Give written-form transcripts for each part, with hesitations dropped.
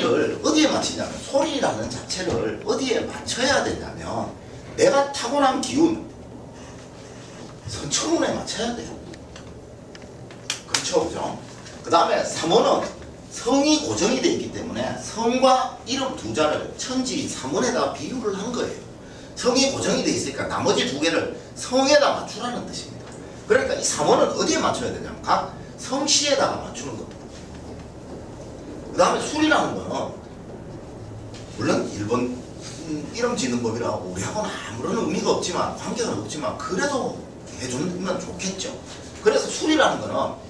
소리를 어디에 맞추냐면 소리라는 자체를 어디에 맞춰야 되냐면 내가 타고난 기운 선천운에 맞춰야 돼요. 그렇죠, 그죠? 그 다음에 3원은 성이 고정이 되어 있기 때문에 성과 이름 두 자를 천지 3원에다가 비유를 한 거예요. 성이 고정이 되어 있으니까 나머지 두 개를 성에다 맞추라는 뜻입니다. 그러니까 이 3원은 어디에 맞춰야 되냐면 각 성씨에다가 맞추는 겁니다. 그 다음에 술이라는 거는 물론 일본 이름 짓는 법이라고 우리하고는 아무런 의미가 없지만 관계가 없지만 그래도 해주면 좋겠죠. 그래서 술이라는 거는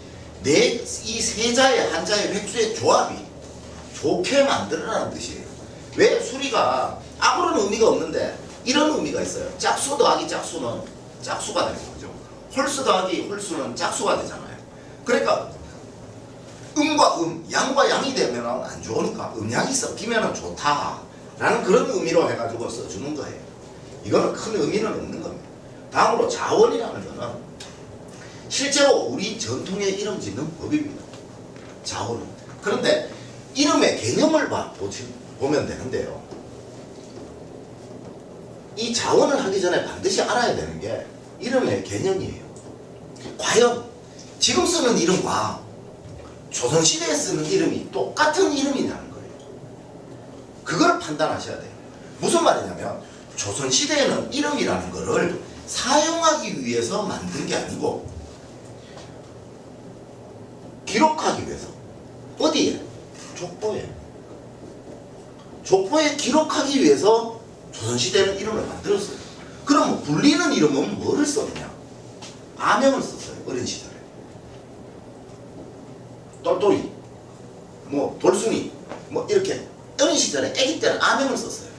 이 세자의 한자의 획수의 조합이 좋게 만들어라는 뜻이에요. 왜 수리가 아무런 의미가 없는데 이런 의미가 있어요. 짝수 더하기 짝수는 짝수가 되는 거죠. 홀수 더하기 홀수는 짝수가 되잖아요. 그러니까 음과 양과 양이 되면 안 좋으니까 음양이 섞이면 좋다라는 그런 의미로 해가지고 써주는 거예요. 이거는 큰 의미는 없는 겁니다. 다음으로 자원이라는 거는 실제로 우리 전통의 이름 짓는 법입니다. 자원은. 그런데 이름의 개념을 보면 되는데요. 이 자원을 하기 전에 반드시 알아야 되는 게 이름의 개념이에요. 과연 지금 쓰는 이름과 조선시대에 쓰는 이름이 똑같은 이름이냐는 거예요. 그걸 판단하셔야 돼요. 무슨 말이냐면 조선시대에는 이름이라는 거를 사용하기 위해서 만든 게 아니고 기록하기 위해서. 어디에? 족보에. 족보에 기록하기 위해서 조선시대는 이름을 만들었어요. 그럼 불리는 이름은 뭐를 썼냐? 아명을 썼어요. 어린 시절에. 똘똘이, 뭐 돌순이, 뭐 이렇게 어린 시절에 아기 때는 아명을 썼어요.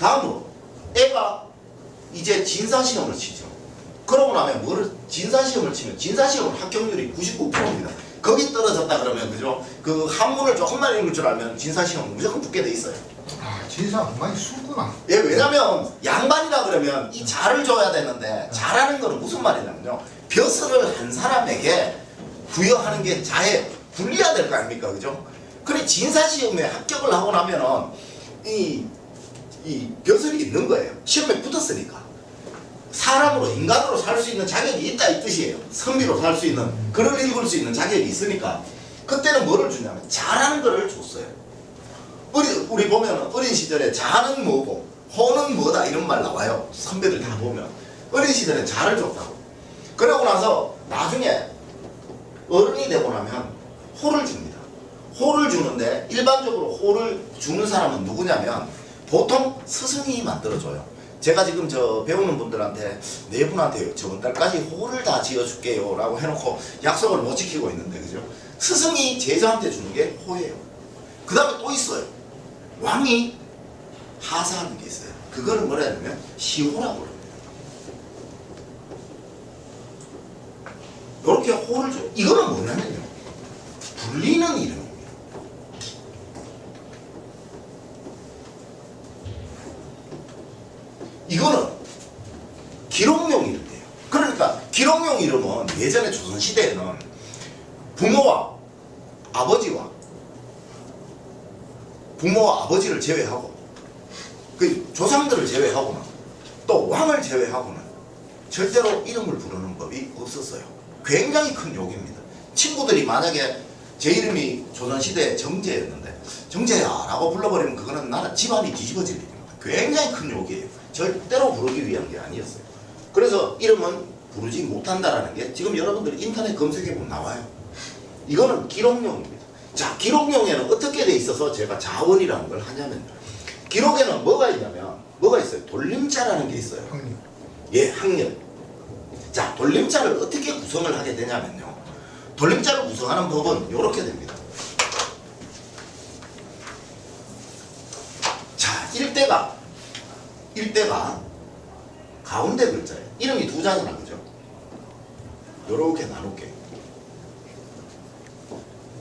다음으로 애가 이제 진사시험을 치죠. 그러고 나면 진사시험을 치면 진사시험은 합격률이 99%입니다. 거기 떨어졌다 그러면 그죠? 그 한문을 조금만 읽을 줄 알면 진사시험 무조건 붙게 돼 있어요. 아, 진사 많이 숨구나. 예, 왜냐면 양반이라 그러면 이 자를 줘야 되는데 자라는 거는 무슨 말이냐면요. 벼슬을 한 사람에게 부여하는 게 자예요. 불리해야 될 거 아닙니까, 그죠? 그래 진사시험에 합격을 하고 나면은 이 벼슬이 있는 거예요. 시험에 붙었으니까. 사람으로 인간으로 살 수 있는 자격이 있다 이 뜻이에요. 선비로 살 수 있는 글을 읽을 수 있는 자격이 있으니까 그때는 뭐를 주냐면 자라는 거를 줬어요. 우리 보면 어린 시절에 자는 뭐고 호는 뭐다 이런 말 나와요. 선배들 다 보면 어린 시절에 자를 줬다고. 그러고 나서 나중에 어른이 되고 나면 호를 줍니다. 호를 주는데 일반적으로 호를 주는 사람은 누구냐면 보통 스승이 만들어줘요. 제가 지금 배우는 분들한테 네 분한테 저번 달까지 호를 다 지어줄게요 라고 해놓고 약속을 못 지키고 있는데 그죠? 스승이 제자한테 주는 게 호예요. 그 다음에 또 있어요. 왕이 하사하는 게 있어요. 그거를 뭐라 해야 되냐면 시호라고 그래요. 이렇게 호를 줘요. 이거는 뭐냐면요. 불리는 이름입니다. 이거는 기록용 이름이에요. 그러니까 기록용 이름은 예전에 조선시대에는 부모와 아버지를 제외하고 그 조상들을 제외하고는 또 왕을 제외하고는 절대로 이름을 부르는 법이 없었어요. 굉장히 큰 욕입니다. 친구들이 만약에 제 이름이 조선시대 정제였는데 정제야 라고 불러버리면 그거는 나라 집안이 뒤집어질 일입니다. 굉장히 큰 욕이에요. 절대로 부르기 위한 게 아니었어요. 그래서 이름은 부르지 못한다라는 게 지금 여러분들이 인터넷 검색해보면 나와요. 이거는 기록용입니다. 자, 기록용에는 어떻게 돼 있어서 제가 자원이라는 걸 하냐면요. 기록에는 뭐가 있냐면 뭐가 있어요? 돌림자라는 게 있어요. 학력. 예, 학년. 자, 돌림자를 어떻게 구성을 하게 되냐면요. 돌림자를 구성하는 법은 이렇게 됩니다. 자, 일대가 가운데 글자예요. 이름이 두 자잖아, 그죠? 요렇게 나눌게.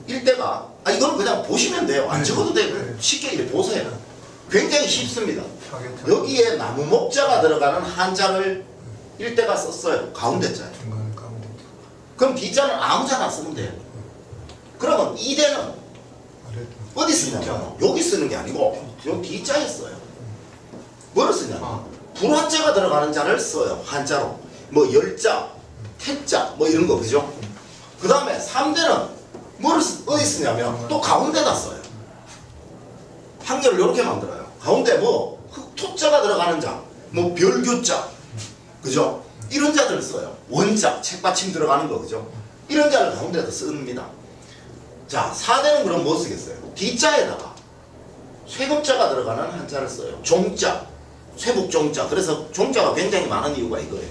일대가, 이거는 그냥 보시면 돼요. 안 적어도 되고 쉽게 이렇게 보세요. 굉장히 쉽습니다. 여기에 나무 목자가 들어가는 한자를 일대가 썼어요. 가운데 자예요. 그럼 D자는 아무 자나 쓰면 돼요. 그러면 이대는 그랬다. 어디 쓰냐면 여기 쓰는 게 아니고 여기 D자에 써요. 뭐를 쓰냐면 불한자가 들어가는 자를 써요. 한자로. 뭐 열자, 태자 뭐 이런 거 그죠? 그 다음에 3대는 어디 쓰냐면 또 가운데다 써요. 한결을 이렇게 만들어요. 가운데 뭐 흑토자가 들어가는 자, 뭐 별교자, 그죠? 이런 자들을 써요. 원자, 책받침 들어가는 거 그죠? 이런 자를 가운데다 씁니다. 자, 4대는 그럼 뭐 쓰겠어요? D자에다가 쇠금자가 들어가는 한자를 써요. 종자, 쇠북종자. 그래서 종자가 굉장히 많은 이유가 이거예요.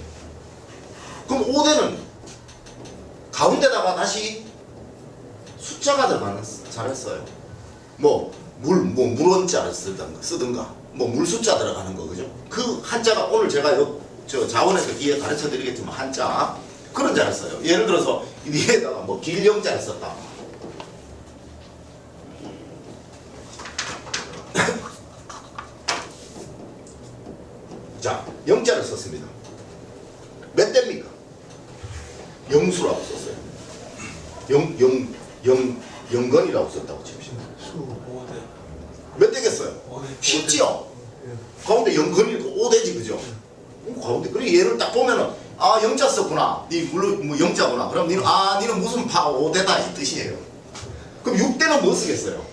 그럼 5대는 가운데다가 다시 숫자가 들어가는 자를 써요. 뭐 물원자를 쓰든가 뭐 물숫자 들어가는 거 그죠? 그 한자가 오늘 제가 저 자원에서 뒤에 가르쳐 드리겠지만 한자 그런 자를 써요. 예를 들어서 위에다가 뭐 길영자를 썼다. 자, 영자를 썼습니다. 몇 대입니까? 영수라고 썼어요. 영건이라고 썼다고 칩시다. 수 5대. 몇 대겠어요? 5대. 쉽지요? 가운데 영건이고 5대지 그죠? 가운데 그리고 얘를 딱 보면은 아 영자 썼구나. 니 물론 뭐 영자구나. 그럼 니는 무슨 파 5대다 이 뜻이에요. 그럼 6대는 뭐 쓰겠어요?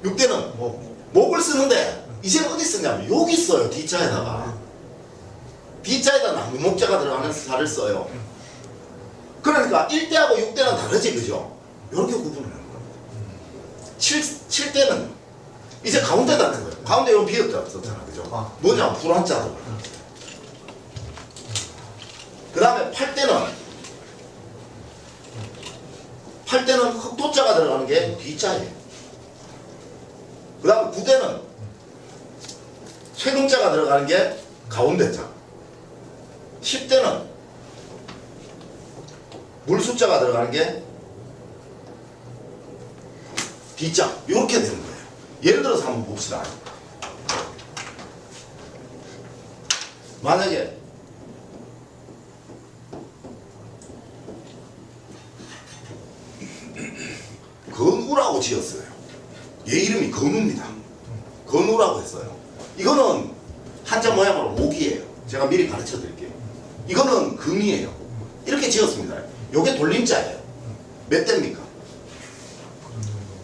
6대는 목을 쓰는데 이제는 어디 쓰냐면 여기 써요. D자에다가. D자에다 나무목자가 들어가는 자를 써요. 그러니까 1대하고 6대는 다르지 그죠? 이렇게 구분을 하는 거예요. 7대는 이제 가운데다 넣는 거예요. 가운데 이런 비었다 썼잖아 그죠? 뭐냐 불한자도. 그 다음에 8대는 흑토자가 들어가는 게 D자예요. 그 다음에 9대는 쇠금자가 들어가는 게 가운데자. 10대는 물숫자가 들어가는 게 D자. 이렇게 되는 거예요. 예를 들어서 한번 봅시다. 만약에 건우라고 지었어요. 얘 이름이 건우입니다. 건우라고 했어요. 이거는 한자 모양으로 목이에요. 제가 미리 가르쳐 드릴게요. 이거는 금이에요. 이렇게 지었습니다. 요게 돌림자예요. 몇 대입니까?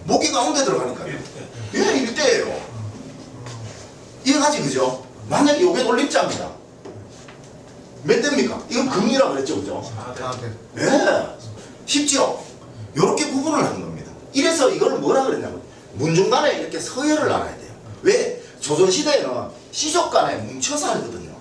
목이 가운데 들어가니까요. 예, 1대예요. 이해가지 그죠? 만약에 요게 돌림자입니다. 몇 대입니까? 이건 금이라고 그랬죠 그죠? 4대. 예, 쉽죠? 요렇게 구분을 한 겁니다. 이래서 이걸 뭐라 그랬냐면 문중간에 이렇게 서열을 알아야 돼요. 왜? 조선시대에는 시족 간에 뭉쳐서 살거든요.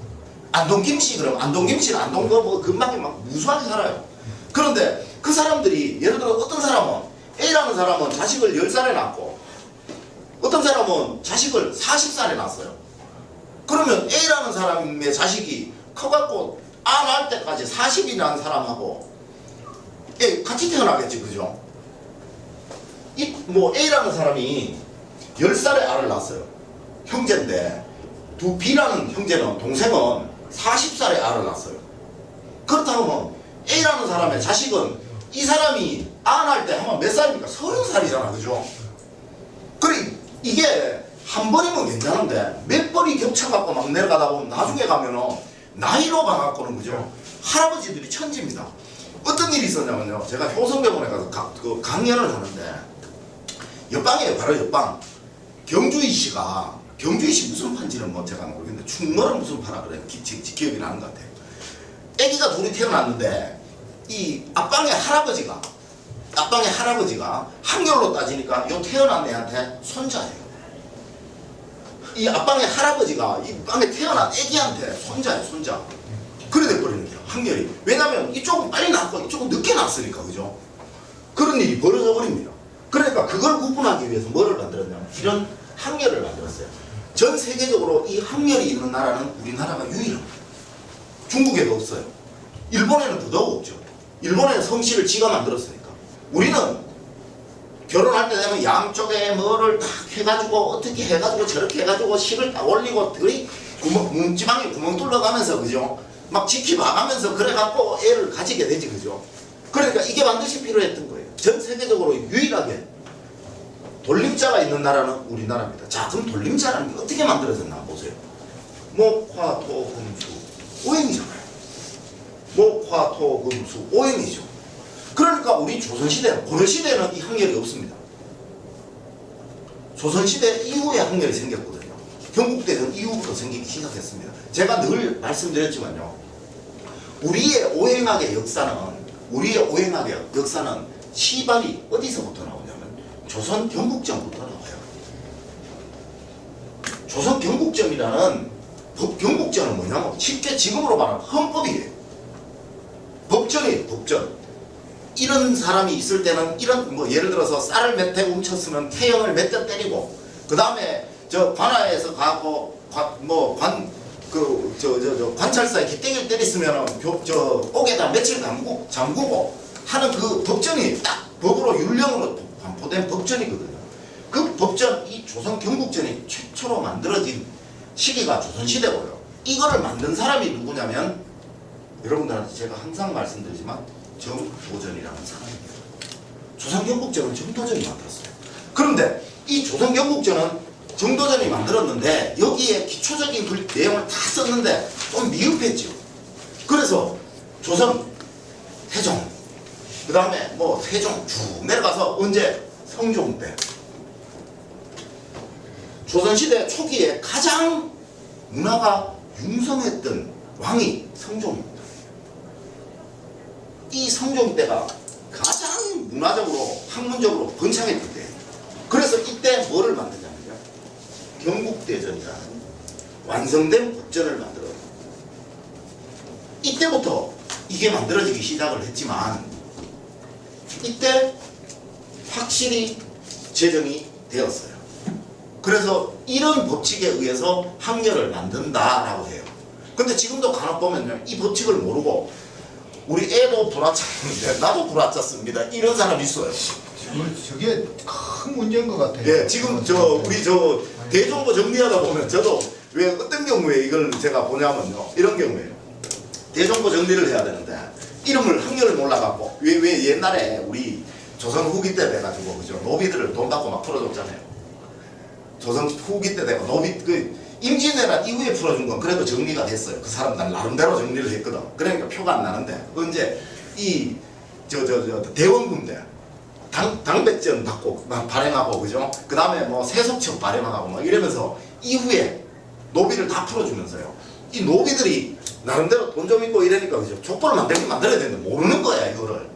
안동김씨 그럼 안동김씨는 안동거 뭐 금방에 막 무수하게 살아요. 그런데 그 사람들이 예를 들어 어떤 사람은 A라는 사람은 자식을 10살에 낳고 어떤 사람은 자식을 40살에 낳았어요. 그러면 A라는 사람의 자식이 커갖고 아 낳을 때까지 40이 난 사람하고 같이 태어나겠지 그죠? 뭐 A라는 사람이 10살에 알을 낳았어요. 형제인데 B라는 형제는 동생은 40살에 알을 낳았어요. 그렇다면 A라는 사람의 자식은 이 사람이 아 낳을 때 하면 몇 살입니까? 30살이잖아 그죠? 그래 이게 한 번이면 괜찮은데 몇 번이 겹쳐갖고 막 내려가다 보면 나중에 가면은 나이로 가갖고는 그죠? 할아버지들이 천지입니다. 어떤 일이 있었냐면요. 제가 효성병원에 가서 강연을 하는데 옆방이에요. 바로 옆방. 경주이 씨가 경주이 씨 무슨 판지는 뭐 제가 모르겠는데 충무는 무슨 파라 그래요. 기억이 나는 것 같아요. 아기가 둘이 태어났는데 이 앞방의 할아버지가 한결로 따지니까 요 태어난 애한테 손자예요. 이 앞방의 할아버지가 이 방에 태어난 아기한테 손자예요. 손자. 그래 돼버리는 거예요. 한결이. 왜냐면 이쪽은 빨리 낳고 이쪽은 늦게 낳았으니까 그죠? 그런 일이 벌어져 버립니다. 그러니까 그걸 구분하기 위해서 뭐를 만들었냐면 이런 한결을 만들었어요. 전 세계적으로 이 한결이 있는 나라는 우리나라가 유일합니다. 중국에도 없어요. 일본에는 더더욱 없죠. 일본에는 성씨를 지가 만들었으니까. 우리는 결혼할 때 되면 양쪽에 뭐를 딱 해가지고 어떻게 해가지고 저렇게 해가지고 실을 딱 올리고 들이 문지방에 구멍 뚫러가면서 그죠? 막 지키봐가면서 그래갖고 애를 가지게 되지 그죠? 그러니까 이게 반드시 필요했던 거예요. 전 세계적으로 유일하게 돌림자가 있는 나라는 우리나라입니다. 자, 그럼 돌림자라는 게 어떻게 만들어졌나 보세요. 목화토금수 오행이잖아요. 목화토금수 오행이죠. 그러니까 우리 조선시대는, 고려시대는 이 항렬이 없습니다. 조선시대 이후에 항렬이 생겼거든요. 경국대전 이후부터 생기기 시작했습니다. 제가 늘 말씀드렸지만요. 우리의 오행학의 역사는 시발이 어디서부터 나오냐면 조선 경국정부터 나와요. 조선 경국정이라는 경국정은 뭐냐면 쉽게 지금으로 말하면 헌법이에요. 법전이에요. 법전. 이런 사람이 있을 때는 이런, 뭐 예를 들어서 쌀을 몇 대 훔쳤으면 태형을 몇 대 때리고, 그 다음에 저 관아에서 가고 관찰사에 기대기를 때렸으면 옥에다 며칠 잠그고 하는 그 법전이 딱 법으로 율령으로 반포된 법전이거든요. 그 법전, 이 조선 경국전이 최초로 만들어진 시기가 조선시대고요. 이거를 만든 사람이 누구냐면 여러분들한테 제가 항상 말씀드리지만 정도전이라는 사람입니다. 조선 경국전은 정도전이 만들었어요. 그런데 이 조선 경국전은 정도전이 만들었는데 여기에 기초적인 내용을 다 썼는데 좀 미흡했죠. 그래서 조선, 태종, 그 다음에 뭐 세종 쭉 내려가서 언제 성종 때, 조선시대 초기에 가장 문화가 융성했던 왕이 성종입니다. 이 성종 때가 가장 문화적으로 학문적으로 번창했을 때예요. 그래서 이때 뭐를 만드냐면요, 경국대전이라는 완성된 법전을 만들어요. 이때부터 이게 만들어지기 시작을 했지만 이때 확실히 제정이 되었어요. 그래서 이런 법칙에 의해서 항렬을 만든다라고 해요. 근데 지금도 간혹 보면요, 이 법칙을 모르고 우리 애도 불화찼는데 나도 불화찼습니다, 이런 사람이 있어요. 저게 큰 문제인 것 같아요. 예, 지금 우리 대정부 정리하다 보면 저도 왜 어떤 경우에 이걸 제가 보냐면요, 이런 경우에요. 대정부 정리를 해야 되는데 이름을 항렬을 몰라갖고 왜 옛날에 우리 조선 후기 때 돼가지고 그죠, 노비들을 돈 받고 막 풀어줬잖아요. 조선 후기 때 되고 노비 임진왜란 이후에 풀어준 건 그래도 정리가 됐어요. 그 사람들 나름대로 정리를 했거든. 그러니까 표가 안 나는데 언제 이 대원군대 당백전 받고 발행하고 그죠, 그 다음에 뭐 세속청 발행하고 막 이러면서 이후에 노비를 다 풀어주면서요, 이 노비들이 나름대로 돈 좀 있고 이러니까 그죠, 족보를 만들어야 되는데 모르는 거야 이거를.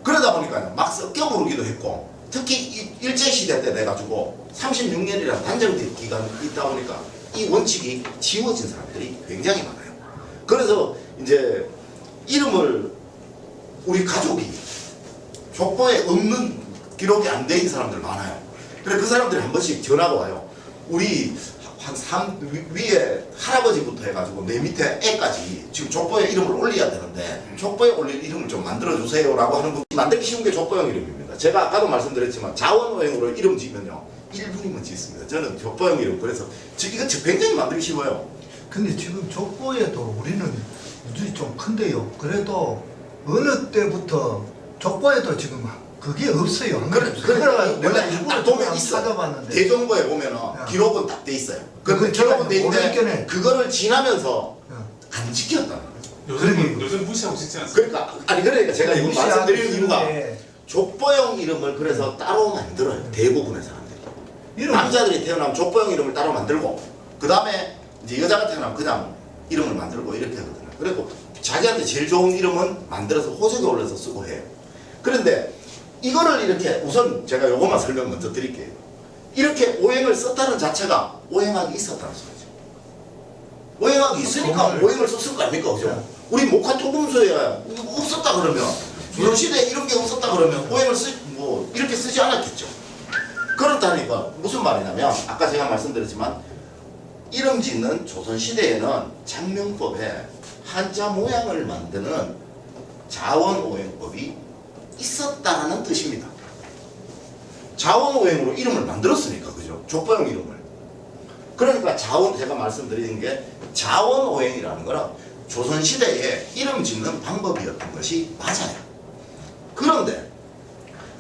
그러다 보니까 막 섞여 부르기도 했고, 특히 일제시대 때 돼가지고 36년이라는 단정 기간이 있다 보니까 이 원칙이 지워진 사람들이 굉장히 많아요. 그래서 이제 이름을 우리 가족이 족보에 없는 기록이 안 돼 있는 사람들 많아요. 그래 그 사람들이 한 번씩 전화가 와요. 우리 위에 할아버지부터 해가지고 내 밑에 애까지 지금 족보에 이름을 올려야 되는데 족보에 올릴 이름을 좀 만들어주세요 라고 하는 분, 만들기 쉬운 게 족보형 이름입니다. 제가 아까도 말씀드렸지만 자원오행으로 이름 지면요 1분이면 짓습니다. 저는 족보형 이름, 그래서 이거 굉장히 만들기 쉬워요. 근데 지금 족보에도 우리는 무지 좀 큰데요. 그래도 어느 때부터 족보에도 지금 그게 없어요. 그래, 원래 딱 보면 있어. 찾아봤는데 대정부에 보면은 기록은 딱 돼 있어요. 그 기록은 돼 있는데 그거를 지나면서 안 지켰다는 거예요. 요즘 무시하고 싶지 않습니까? 그러니까 제가 이거 말씀드리는 이유가 족보형 이름을 그래서 따로 만들어요. 대부분의 사람들이. 남자들이 태어나면 족보형 이름을 따로 만들고, 그 다음에 이제 여자가 태어나면 그냥 이름을 만들고 이렇게 하거든요. 그리고 자기한테 제일 좋은 이름은 만들어서 호적에 올려서 쓰고 해요. 그런데 이거를 이렇게, 우선 제가 요것만 설명 먼저 드릴게요. 이렇게 오행을 썼다는 자체가 오행학이 있었다는 소리죠. 오행학이 있으니까 오행을 썼을 거 아닙니까? 그죠? 우리 목화토금수에 없었다 그러면, 조선시대에 이런 게 없었다 그러면 오행을 이렇게 쓰지 않았겠죠. 그렇다니까 무슨 말이냐면, 아까 제가 말씀드렸지만 이름 짓는 조선시대에는 장명법에 한자 모양을 만드는 자원오행법이 있었다는 뜻입니다. 자원오행으로 이름을 만들었으니까, 그죠? 족보형 이름을. 그러니까 제가 말씀드리는 게 자원오행이라는 거는 조선시대에 이름 짓는 방법이었던 것이 맞아요. 그런데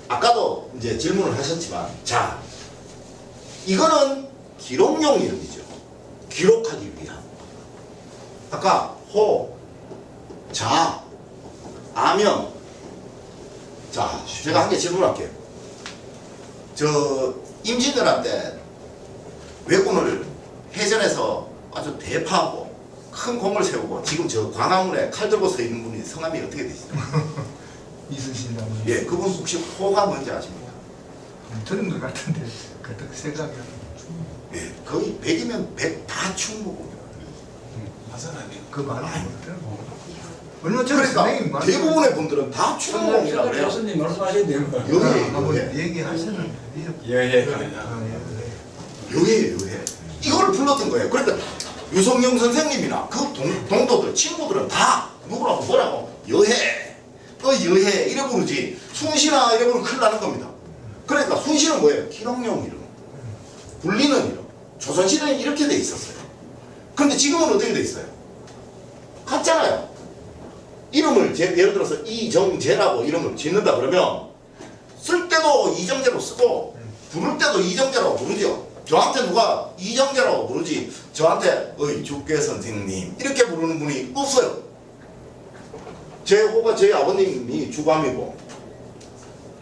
아까도 이제 질문을 하셨지만, 자, 이거는 기록용 이름이죠. 기록하기 위한. 아까 호, 자, 아명. 자, 제가 한 개 질문할게요. 저 임진왜란 왜군을 해전에서 아주 대파하고 큰 공을 세우고 지금 저 광화문에 칼 들고 서 있는 분이 성함이 어떻게 되시죠? 이순신이라고. 예, 그분 혹시 호가 뭔지 아십니까? 들은 것 같은데 그때 생각이 안 나. 예, 거의 100이면 100 다 충무공이에요. 그 말은 못해요. 얼마 전에 그러니까 선생님 말씀 대부분의 분들은 다 충무공이라고 그래요. 교수님 말씀하셨네요. 여해. 얘기하셨는데 예. 여해예요, 여해. 이걸 불렀던 거예요. 그러니까 유성영 선생님이나 그 동도들, 친구들은 다 누구라고 뭐라고? 여해. 여해 이래 부르지. 순신아 이래 부르면 큰일 나는 겁니다. 그러니까 순신은 뭐예요? 기록용 이름. 불리는 이름. 조선시대는 이렇게 돼 있었어요. 그런데 지금은 어떻게 돼 있어요? 같잖아요. 이름을 예를 들어서 이정재라고 이름을 짓는다 그러면 쓸 때도 이정재로 쓰고 부를 때도 이정재라고 부르죠. 저한테 누가 이정재라고 부르지 저한테 어이 죽계 선생님 이렇게 부르는 분이 없어요. 제 호가 저희 아버님이 주감이고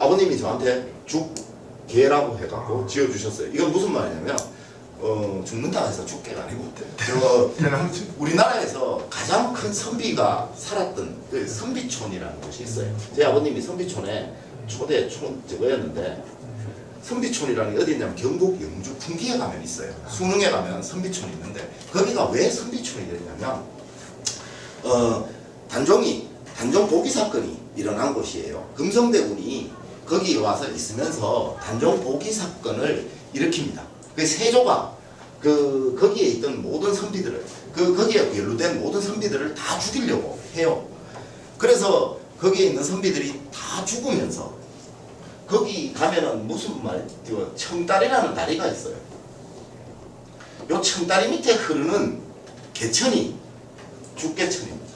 아버님이 저한테 죽계라고 해갖고 지어주셨어요. 이건 무슨 말이냐면 죽는다 해서 죽계가 아니고 우리나라에서 가장 큰 선비가 살았던 그 선비촌이라는 곳이 있어요. 제 아버님이 선비촌에 초대 저거였는데 선비촌이라는 게 어디 있냐면 경북 영주 풍기에 가면 있어요. 수능에 가면 선비촌이 있는데 거기가 왜 선비촌이 되냐면 단종 보기 사건이 일어난 곳이에요. 금성대군이 거기 와서 있으면서 단종 보기 사건을 일으킵니다. 그 세조가 거기에 있던 모든 선비들을 거기에 연루된 모든 선비들을 다 죽이려고 해요. 그래서 거기에 있는 선비들이 다 죽으면서 거기 가면은 무슨 말, 청다리라는 다리가 있어요. 요 청다리 밑에 흐르는 개천이 죽개천입니다.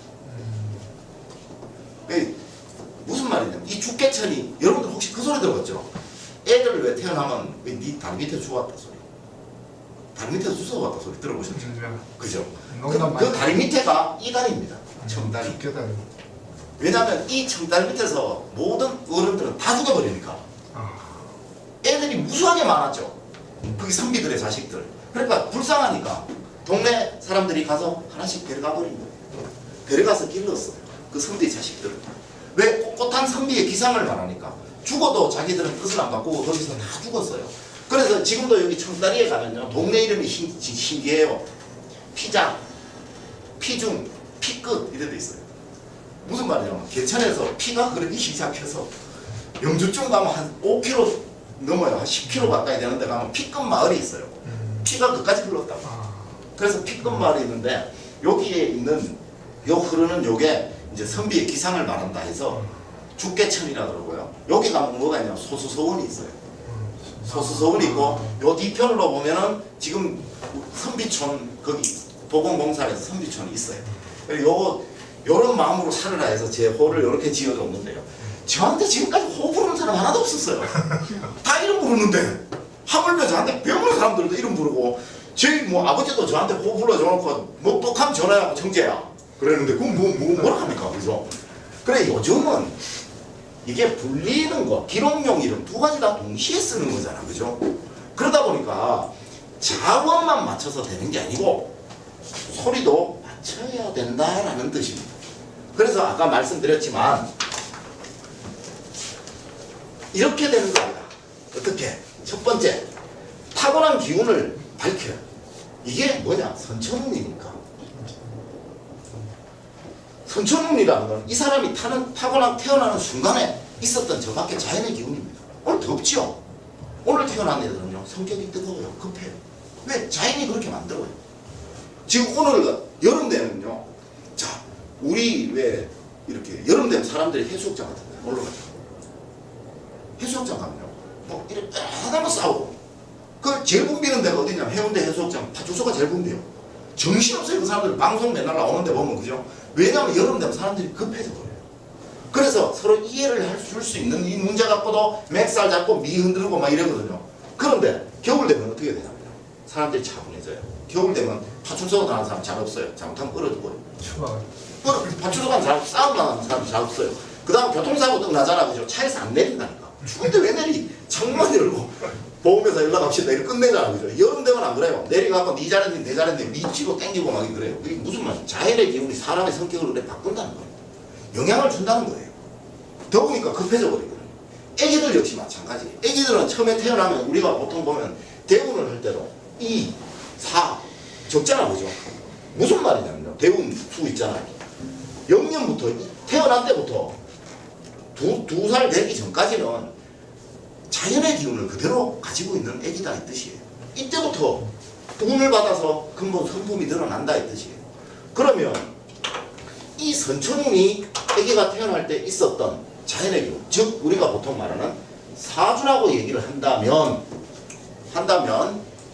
무슨 말이냐면 이 죽개천이 여러분들 혹시 그 소리 들어봤죠? 애들 왜 태어나면 왜 네 다리 밑에 죽었다 소리, 다리 밑에서 주워왔다 소리 들어보셨죠? 그죠? 그 다리 밑에가 이다리입니다. 청다리. 왜냐하면 이 청다리 밑에서 모든 어른들은 다 죽어버리니까 애들이 무수하게 많았죠. 그게 선비들의 자식들. 그러니까 불쌍하니까 동네 사람들이 가서 하나씩 데려가 버린 거예요. 데려가서 길렀어요. 그 선비 자식들을. 왜 꼿꼿한 선비의 기상을 말하니까 죽어도 자기들은 뜻을 안 바꾸고 거기서 다 죽었어요. 그래서 지금도 여기 청다리에 가면요 동네 이름이 신기해요. 피장, 피중, 피끝 이래 돼 있어요. 무슨 말이냐면 개천에서 피가 흐르기 시작해서 영주쯤 가면 한 5km 넘어요. 한 10km 가까이 되는데 가면 피끝 마을이 있어요. 피가 그까지 흘렀다고. 그래서 피끝 마을이 있는데 여기에 있는 요 흐르는 요게 이제 선비의 기상을 말한다 해서 죽개천이라 그러고요. 여기 가면 뭐가 있냐면 소수서원이 있어요. 소수서원이 있고 요 뒤편으로 보면은 지금 선비촌 거기 보건공사에서 선비촌이 있어요. 요런 마음으로 살으라 해서 제 호를 이렇게 지어줬는데요. 저한테 지금까지 호 부르는 사람 하나도 없었어요. 다 이름 부르는데 하물며 저한테 배우는 사람들도 이름 부르고 저희 뭐 아버지도 저한테 호 불러줘놓고 뭐 똑하면 전화하고 청재야 그랬는데 그건 뭐라 합니까? 그죠? 그래 요즘은 이게 불리는 거 기록용 이름 두 가지 다 동시에 쓰는 거잖아. 그죠? 그러다 보니까 자원만 맞춰서 되는 게 아니고 소리도 맞춰야 된다라는 뜻입니다. 그래서 아까 말씀드렸지만 이렇게 되는 겁니다. 어떻게? 첫 번째, 타고난 기운을 밝혀요. 이게 뭐냐? 선천운이니까. 선천운이라는 건 이 사람이 태어나는 순간에 있었던 저 밖에 자연의 기운입니다. 오늘 덥죠? 오늘 태어난 애들은요 성격이 뜨거워요. 급해요. 왜? 자연이 그렇게 만들어요. 지금 오늘 여름 되면요, 자 우리 왜 이렇게 여름 되면 사람들이 해수욕장 같은 데 놀러 가죠. 해수욕장 가면요 뭐 이렇게 하나만 싸우고 그 제일 붐비는 데가 어디냐면 해운대 해수욕장 파주소가 제일 붐비요. 정신없어요. 그 사람들 방송 맨날 나오는데 보면. 그죠? 왜냐하면 여름 되면 사람들이 급해져 버려요. 그래서 서로 이해를 줄 수 있는 이 문제 갖고도 맥살 잡고 미 흔들고 막 이러거든요. 그런데 겨울 되면 어떻게 되냐면 사람들이 차분해져요. 겨울 되면 파출소 가는 사람 잘 없어요. 잘못하면 끌어 죽어요. 추가. 파출소 가는 사람 싸움 나는 사람 잘 없어요. 그 다음 교통사고 등 나잖아. 그죠? 차에서 안 내린다니까. 죽은데 왜 내리? 창문 열고 보험회사 연락합시다. 이렇게 끝내잖아. 그죠? 여름 되면 안 그래요. 내리가고 니 잘했니 내 잘했니 미치고 땡기고 막 그래요. 그게 무슨 말이야? 자연의 기운이 사람의 성격을 그래 바꾼다는 거예요. 영향을 준다는 거예요. 더우니까 급해져 버리거든요. 애기들 역시 마찬가지. 애기들은 처음에 태어나면 우리가 보통 보면 대운을 할 때도 2, 4 적잖아. 그죠? 무슨 말이냐면요. 대운 수 있잖아요. 0년부터 태어난 때부터 두 살 되기 전까지는 자연의 기운을 그대로 가지고 있는 애기다 이 뜻이에요. 이때부터 운을 받아서 근본 성품이 드러난다 이 뜻이에요. 그러면 이 선천운이 애기가 태어날 때 있었던 자연의 기운, 즉 우리가 보통 말하는 사주라고 얘기를 한다면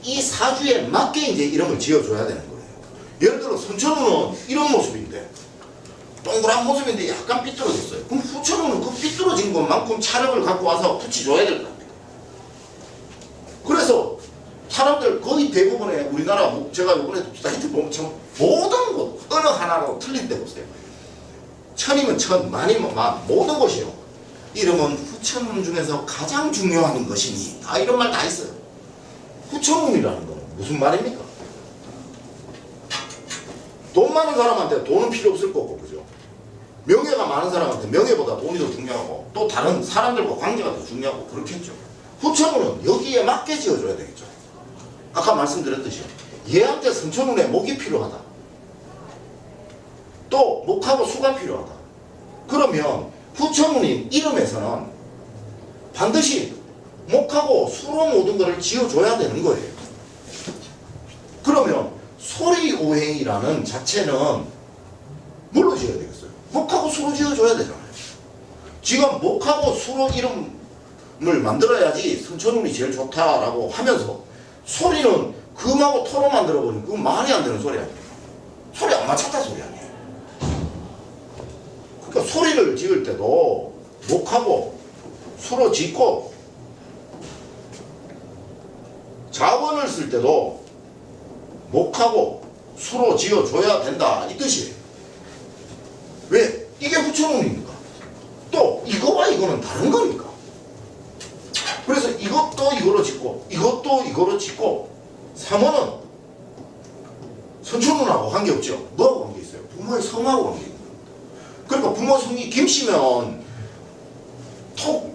이 사주에 맞게 이제 이름을 지어줘야 되는 거예요. 예를 들어 선천운은 이런 모습인데 동그란 모습인데 약간 삐뚤어졌어요. 그럼 후천운은 그 삐뚤어진 것만큼 차력을 갖고 와서 붙여줘야 될 거 아닙니까? 그래서 사람들 거의 대부분의 우리나라 제가 이번에 사이트 보면 참 모든 곳 어느 하나로 틀린 데 보세요. 천이면 천, 만이면 만, 모든 것이요. 이름은 후천운 중에서 가장 중요한 것이니 다 이런 말 다 있어요. 후천운이라는 건 무슨 말입니까? 돈 많은 사람한테 돈은 필요 없을 거고, 그죠? 명예가 많은 사람한테 명예보다 돈이 더 중요하고 또 다른 사람들과 관계가 더 중요하고 그렇겠죠. 후천운은 여기에 맞게 지어줘야 되겠죠. 아까 말씀드렸듯이 얘한테 선천운에 목이 필요하다. 또 목하고 수가 필요하다. 그러면 후천운인 이름에서는 반드시 목하고 수로 모든 것을 지어줘야 되는 거예요. 그러면 소리오행이라는 자체는 뭘로 지어야 되겠어요? 목하고 수로 지어줘야 되잖아요. 지금 목하고 수로 이름을 만들어야지 선천운이 제일 좋다라고 하면서 소리는 금하고 토로 만들어버리면 그건 말이 안 되는 소리 아니에요. 소리 안 맞췄다 소리 아니에요. 그러니까 소리를 지을 때도 목하고 수로 짓고 자원을 쓸 때도 목하고 수로 지어줘야 된다 이 뜻이에요. 왜? 이게 후천운이니까. 또 이거와 이거는 다른 거니까. 그래서 이것도 이거로 짓고 이것도 이거로 짓고 3호는 선천운하고 관계없죠. 뭐하고 관계 있어요? 부모의 성하고 관계 있는 겁니다. 그러니까 부모 성이 김씨면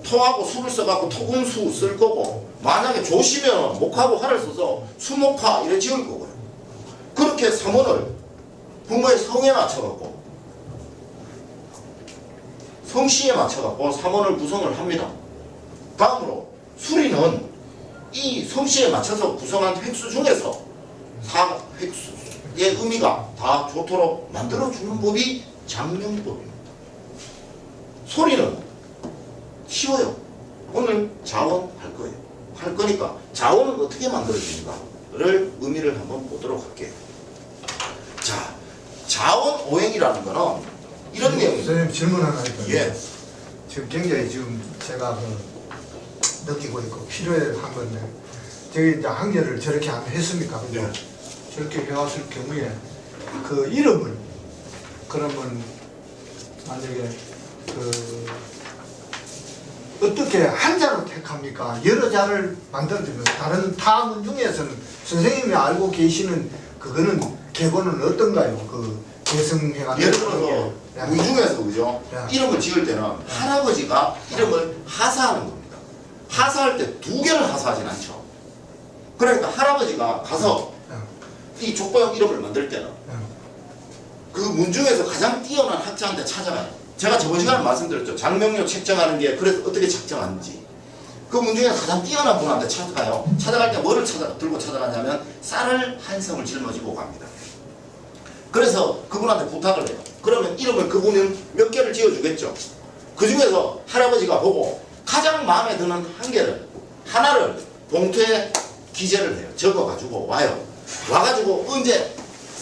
토하고 수를 써갖고 토금수 쓸 거고 만약에 조시면 목하고 화를 써서 수목화 이래 지을 거고요. 그렇게 3원을 부모의 성에 맞춰갖고 성씨에 맞춰갖고 3원을 구성을 합니다. 다음으로 수리는 이 성씨에 맞춰서 구성한 획수 중에서 획수의 의미가 다 좋도록 만들어주는 법이 장명법입니다. 소리는 쉬워요. 오늘 자원 할 거예요. 할 거니까 자원은 어떻게 만들어지는가를 의미를 한번 보도록 할게요. 자, 자원 오행이라는 거는 이런 내용입니다. 선생님 질문 하나 할까요? 예. 지금 굉장히 지금 제가 느끼고 있고 필요한 건데 저기 이제 학년을 저렇게 안 했습니까? 그죠? 네. 저렇게 해왔을 경우에 그 이름을 그러면 만약에 어떻게 한 자로 택합니까? 여러 자를 만들어주면 다른 타문 중에서는 선생님이 알고 계시는 그거는 계보는 어떤가요? 그 계승해가지고 예를 들어서 문 중에서 그죠? 야. 이름을 지을 때는 할아버지가 이름을 하사하는 겁니다. 하사할 때 두 개를 하사하진 않죠. 그러니까 할아버지가 가서 이 족보형 이름을 만들 때는 그 문 중에서 가장 뛰어난 학자한테 찾아가요. 제가 저번 시간에 말씀드렸죠. 장명료 책정하는 게 그래서 어떻게 책정하는지. 그 문 중에서 가장 뛰어난 분한테 찾아가요. 찾아갈 때 뭐를 들고 찾아가냐면 쌀을 한 성을 짊어지고 갑니다. 그래서 그분한테 부탁을 해요. 그러면 이름을 그분은 몇 개를 지어주겠죠. 그 중에서 할아버지가 보고 가장 마음에 드는 한 개를 하나를 봉투에 기재를 해요. 적어가지고 와요. 와가지고 언제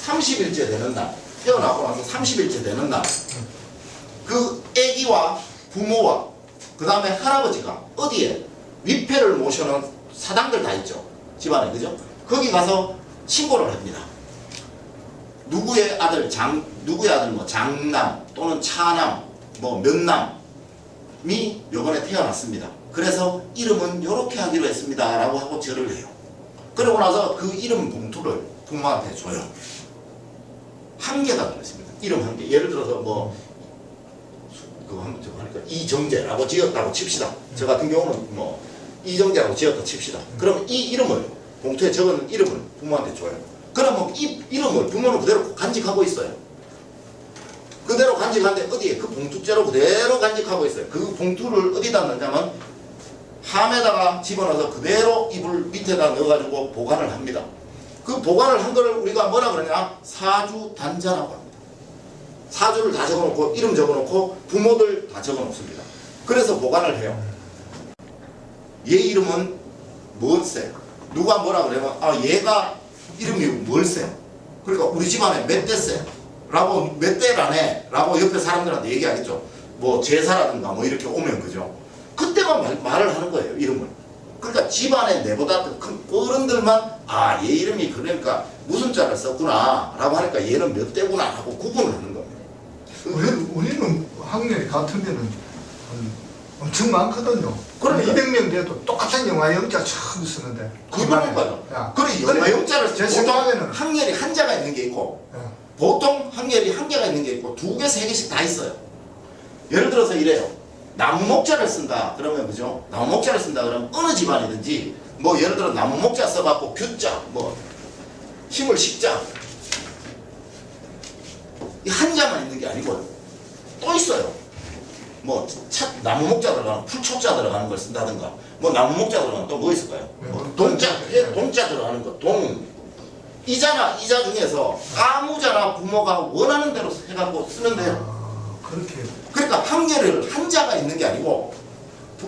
30일째 되는 날 태어나고 나서 30일째 되는 날 그 애기와 부모와 그 다음에 할아버지가 어디에 위패를 모셔놓은 사당들 다 있죠. 집안에, 그죠? 거기 가서 신고를 합니다. 누구의 아들 뭐 장남 또는 차남 뭐 몇남이 요번에 태어났습니다. 그래서 이름은 요렇게 하기로 했습니다 라고 하고 절을 해요. 그러고 나서 그 이름 봉투를 부모한테 줘요. 한 개가 들어있습니다. 이름 한 개. 예를 들어서 뭐 그거 한번 저거 하니까 이정재라고 지었다고 칩시다. 저 같은 경우는 뭐 이정재라고 지었다 칩시다. 그러면 이 이름을 봉투에 적은 이름을 부모한테 줘요. 그러면 이 이름을 부모는 그대로 간직하고 있어요. 그대로 간직하는데 어디에? 그 봉투째로 그대로 간직하고 있어요. 그 봉투를 어디다 넣냐면 함에다가 집어넣어서 그대로 이불 밑에다 넣어가지고 보관을 합니다. 그 보관을 한 거를 우리가 뭐라 그러냐? 사주단자라고 합니다. 사주를 다 적어놓고 이름 적어놓고 부모들 다 적어놓습니다. 그래서 보관을 해요. 얘 이름은 뭘세? 누가 뭐라 그러면 얘가 이름이 뭘세? 그러니까 우리 집안에 몇 대세? 라고 몇 대라네? 라고 옆에 사람들한테 얘기하겠죠. 뭐 제사라든가 뭐 이렇게 오면 그죠. 그때만 말을 하는 거예요. 이름을. 그러니까 집안에 내보다 더 큰 어른들만 얘 이름이 그러니까 무슨 자를 썼구나 라고 하니까 얘는 몇 대구나 하고 구분을 하는 겁니다. 우리는 학년이 같으면은 엄청 많거든요. 그러니까. 200명 돼도 똑같은 영화 영자 처음 쓰는데. 그러니까요. 그래 영어 영자를 제 보통 생각에는 학렬이 한자가 있는 게 있고 예. 보통 학렬이 한 개가 있는 게 있고 두 개, 세 개씩 다 있어요. 예를 들어서 이래요. 나무 목자를 쓴다 그러면 그죠? 나무 목자를 쓴다 그러면 어느 집안이든지 뭐 예를 들어 나무 목자 써갖고 규자 뭐 힘을 식자 이 한자만 있는 게 아니고요. 또 있어요. 뭐 나무 목자 들어가는 풀초자 들어가는 걸 쓴다든가 뭐 나무 목자 들어가는 또 뭐 있을까요? 뭐 동자 들어가는 거 이자나 이자 중에서 아무자나 부모가 원하는 대로 해갖고 쓰는데요. 그렇게. 그러니까 한계를 한자가 있는 게 아니고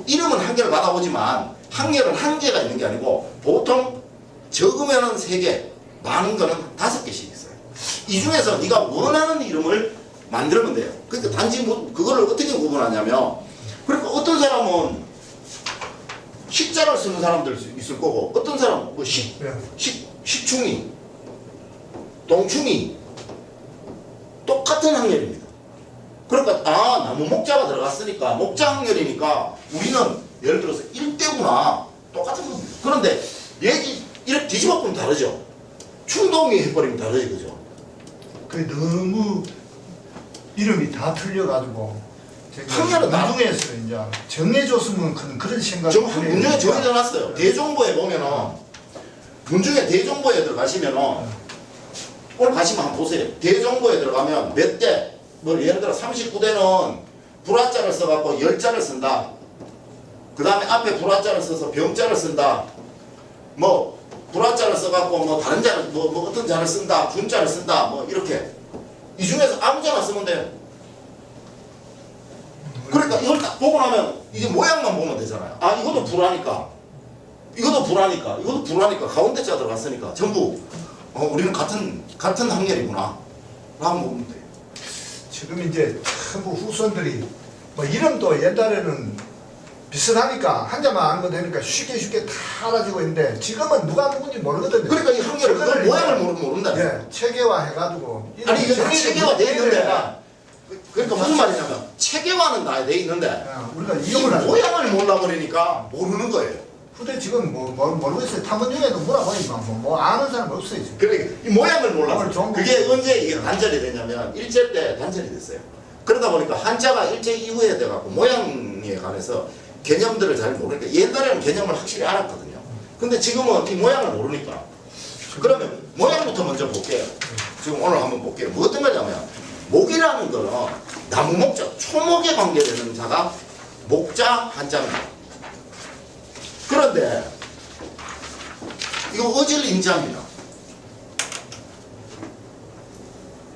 이름은 한 개를 받아오지만 한계는 한 개가 있는 게 아니고 보통 적으면은 3개, 많은 거는 5개씩 있어요. 이 중에서 네가 원하는 이름을 만들면 돼요. 그러니까 단지 뭐 그거를 어떻게 구분하냐면 그러니까 어떤 사람은 식자를 쓰는 사람들 있을 거고 어떤 사람은 뭐 식충이, 동충이 똑같은 학렬입니다. 그러니까 나무 목자가 들어갔으니까 목자 학렬이니까 우리는 예를 들어서 1대구나 똑같은 겁니다. 그런데 얘기 이렇게 뒤집어 보면 다르죠. 충동이 해버리면 다르지 그죠. 그 너무 이름이 다 틀려가지고 학렬은 나중에서 이제 정해줬으면 그런 생각이 문중에 정해져 놨어요. 대종보에 보면은 문중에 대종보에 들어가시면은 오늘 가시면 한번 보세요. 대종보에 들어가면 몇 대, 뭐 예를 들어 39대는 불화자를 써갖고 열자를 쓴다. 그 다음에 앞에 불화자를 써서 병자를 쓴다. 뭐 불화자를 써갖고 뭐 다른 자를 뭐 어떤 자를 쓴다. 준자를 쓴다. 뭐 이렇게 이 중에서 아무 자나 쓰면 돼요. 그러니까 이걸 딱 보고 나면 이제 모양만 보면 되잖아요. 이것도 불화니까 이것도 불화니까 이것도 불화니까 가운데 자 들어갔으니까 전부 우리는 같은 학렬이구나 라고 보면 돼요. 지금 이제 전부 후손들이 뭐 이름도 옛날에는 비슷하니까 한자만 아는 거 되니까 쉽게 다 알아지고 있는데 지금은 누가 누군지 모르거든요. 그러니까 이 학렬을 그 모양을 모른다. 예, 체계화 해가지고 아니 이게 다 체계화 돼 있는데 그러니까 무슨 맞죠. 말이냐면 체계화는 다 돼 있는데 우리가 이 이름을 알죠. 모양을 몰라버리니까 모르는 거예요. 후대 지금 모르겠어요. 탐문 중에도 물어보니까 뭐 아는 사람 없어요 지금. 그러니까 이 모양을 몰라서 좋은 그게 언제 이게 단절이 되냐면 일제 때 단절이 됐어요. 그러다 보니까 한자가 일제 이후에 돼갖고 모양에 관해서 개념들을 잘 모르니까 옛날에는 개념을 확실히 알았거든요. 근데 지금은 이 모양을 모르니까 그러면 모양부터 먼저 볼게요. 지금 오늘 한번 볼게요. 뭐 어떤 거냐면 목이라는 거는 나무 목자, 초목에 관계되는 자가 목자 한자입니다. 그런데 이거 어질 인자입니다.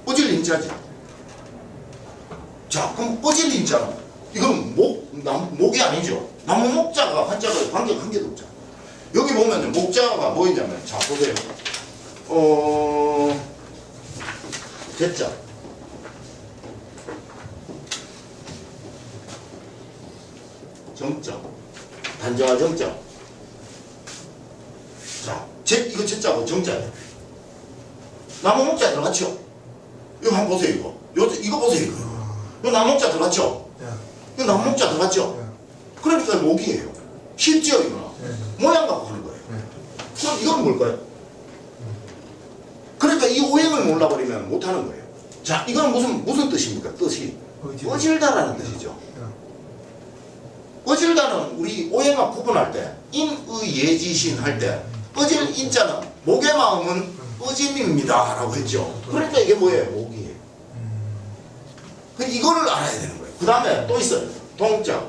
어질 인자죠. 자, 그럼 어질 인자는 이건 목이 아니죠. 나무 목자가 한자가 관계가 한 개도 없죠. 여기 보면 목자가 뭐 있냐면 자 보세요. 대자. 정자. 단정한 정자. 자, 이거 Z자고 정자예요. 나무 목자 들어갔죠? 이거 한번 보세요, 이거. 이거 보세요, 이거. 이거 나무 목자 들어갔죠? 예. 이거 나무 목자 들어갔죠? 예. 그러니까 목이에요. 쉽죠, 이거는? 예. 모양 갖고 하는 거예요. 예. 그럼 이건 뭘까요? 그러니까 이 오행을 몰라버리면 못하는 거예요. 자, 이건 무슨 뜻입니까? 뜻이 어질다라는 뜻이죠. 어질다는 우리 오행과 구분할 때 인의예지신 할 때 어질 인자는 목의 마음은 어짐입니다 라고 했죠. 그러니까 이게 뭐예요? 목이에요. 이거를 알아야 되는 거예요. 그 다음에 또 있어요. 동자.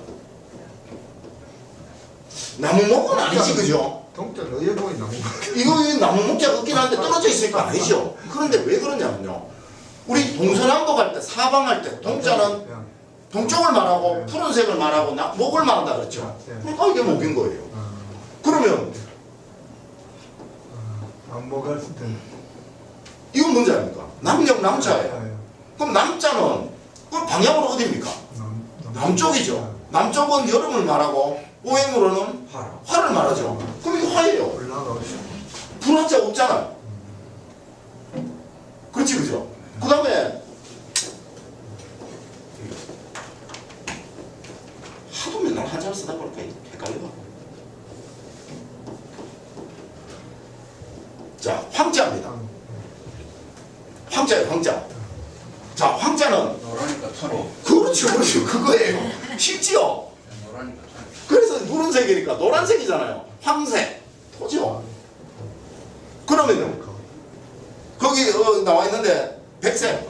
나무목은 아니지, 그죠? 동자 너희 보이 나무. 이거 나무 목자가 없긴 한데 떨어져 있으니까 아니죠. 그런데 왜 그러냐면요. 우리 동서남북 할 때, 사방할 때 동자는 동쪽을 말하고 푸른색을 말하고 목을 말한다 그랬죠. 그러니까 이게 목인 거예요. 그러면 안 먹을 때. 이건 뭔지 압니까? 남역 남자예요. 그럼 남자는 그 방향으로 어디입니까? 남쪽이죠. 남쪽은 여름을 말하고 오행으로는 화를 말하죠. 그럼 이거 화예요. 올라가오시오. 불화자 없잖아요. 그렇지, 그죠? 그 다음에 하도 맨날 한자를 쓰다 보니까 헷갈려. 자, 황자입니다. 황자예요, 황자. 자, 황자는 노라니까 톤이. 그렇죠, 그렇죠. 그거예요. 쉽지요? 노라니까 톤이. 그래서 노란색이니까 노란색이잖아요. 황색, 토죠. 그러면요, 거기 나와 있는데 백색,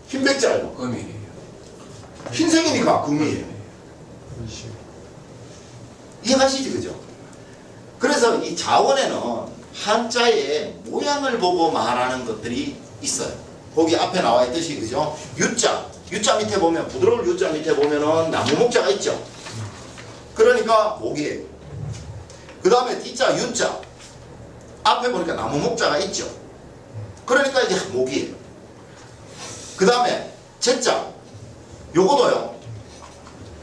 흰백자예요. 금이에요. 흰색이니까 금이에요. 이해가시지, 그죠? 그래서 이 자원에는 한자의 모양을 보고 말하는 것들이 있어요. 거기 앞에 나와 있듯이, 그죠? 유자 밑에 보면, 부드러울 유자 밑에 보면은 나무 목자가 있죠. 그러니까 목이에요. 그 다음에 D자, U자 앞에 보니까 나무 목자가 있죠. 그러니까 이제 목이에요. 그 다음에 Z자, 요거도요.